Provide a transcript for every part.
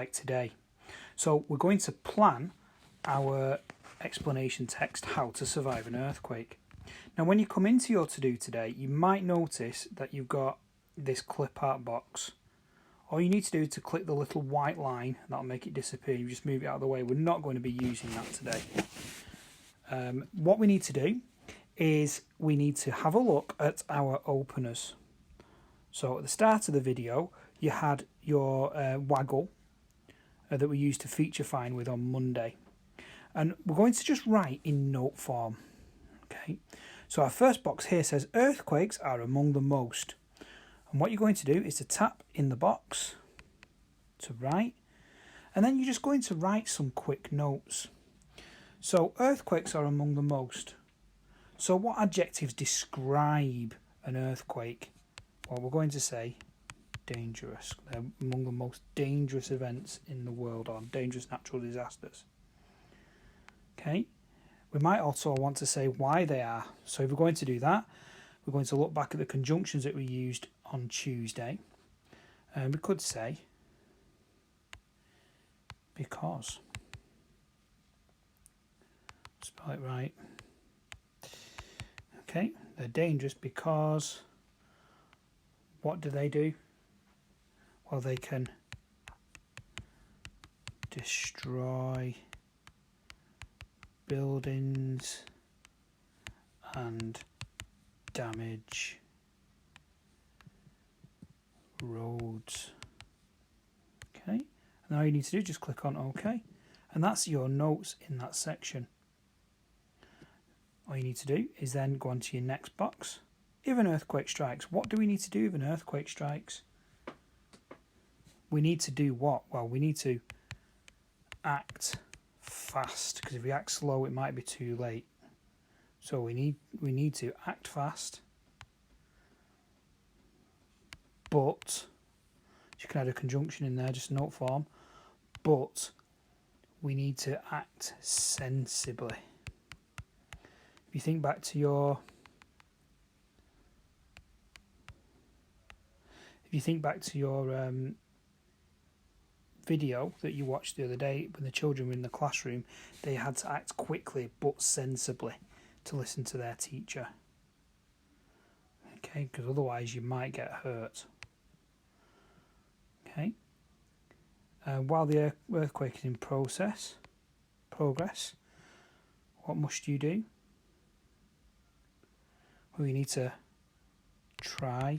like today. So we're going to plan our explanation text, How to Survive an Earthquake. Now when you come into your to-do today, you might notice that you've got this clip art box. All you need to do is to click the little white line, that'll make it disappear. You just move it out of the way. We're not going to be using that today. What we need to do is we need to have a look at our openers. So at the start of the video, you had your waggle that we used to feature find with on Monday. And we're going to just write in note form. Okay. So our first box here says earthquakes are among the most. And what you're going to do is to tap in the box to write. And then you're just going to write some quick notes. So earthquakes are among the most. So what adjectives describe an earthquake? Well, we're going to say dangerous. They're among the most dangerous events in the world, or dangerous natural disasters. Okay. We might also want to say why they are. So if we're going to do that, we're going to look back at the conjunctions that we used on Tuesday. And we could say because. Spell it right. Okay, they're dangerous because what do? Well, they can destroy buildings and damage roads. Okay, and now all you need to do is just click on OK, and that's your notes in that section. All you need to do is then go on to your next box. If an earthquake strikes, what do we need to do if an earthquake strikes? We need to do what? Well, we need to act fast, because if we act slow, it might be too late. So we need to act fast, but you can add a conjunction in there, just note form. But we need to act sensibly. If you think back to your video that you watched the other day when the children were in the classroom, they had to act quickly but sensibly to listen to their teacher. Okay, because otherwise you might get hurt. Okay. While the earthquake is in progress, what must you do? Well, you need to try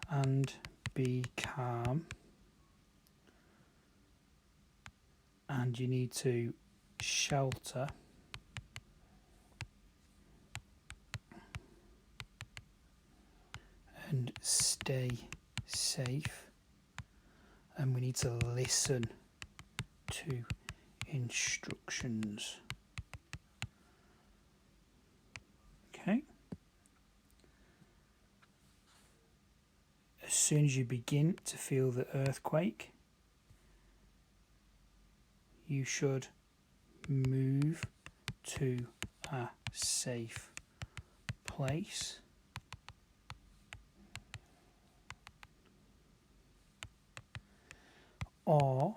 and be calm, and you need to shelter and stay safe, and we need to listen to instructions. Okay. As soon as you begin to feel the earthquake, you should move to a safe place. Or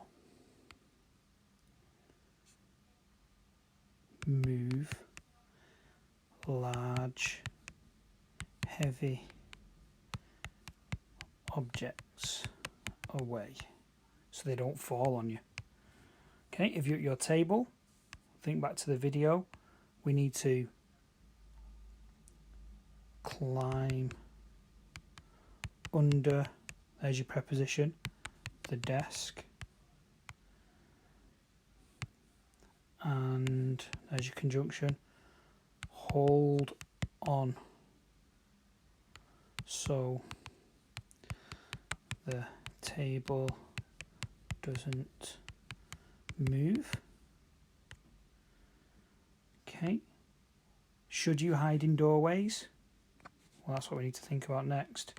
move large, heavy objects away so they don't fall on you. Okay, if you're at your table, think back to the video, we need to climb under, there's your preposition, the desk, and there's your conjunction, hold on so the table doesn't move. Okay. Should you hide in doorways? Well, that's what we need to think about next.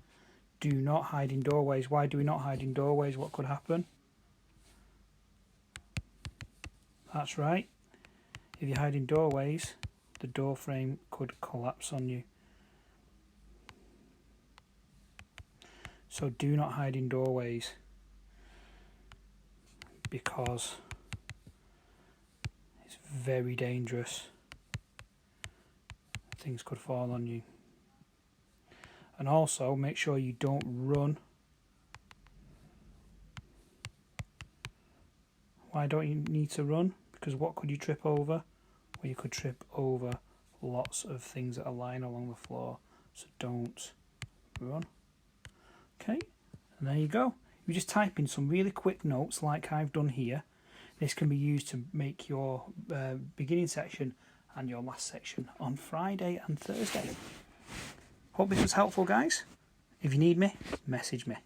Do not hide in doorways. Why do we not hide in doorways? What could happen? That's right. If you hide in doorways, the door frame could collapse on you. So do not hide in doorways. because it's very dangerous. Things could fall on you. And also make sure you don't run. Why don't you need to run? Because what could you trip over? Well, you could trip over lots of things that are lying along the floor. So don't run. Okay, and there you go. You just type in some really quick notes like I've done here. This can be used to make your beginning section and your last section on Friday and Thursday. Hope this was helpful, guys. If you need me, message me.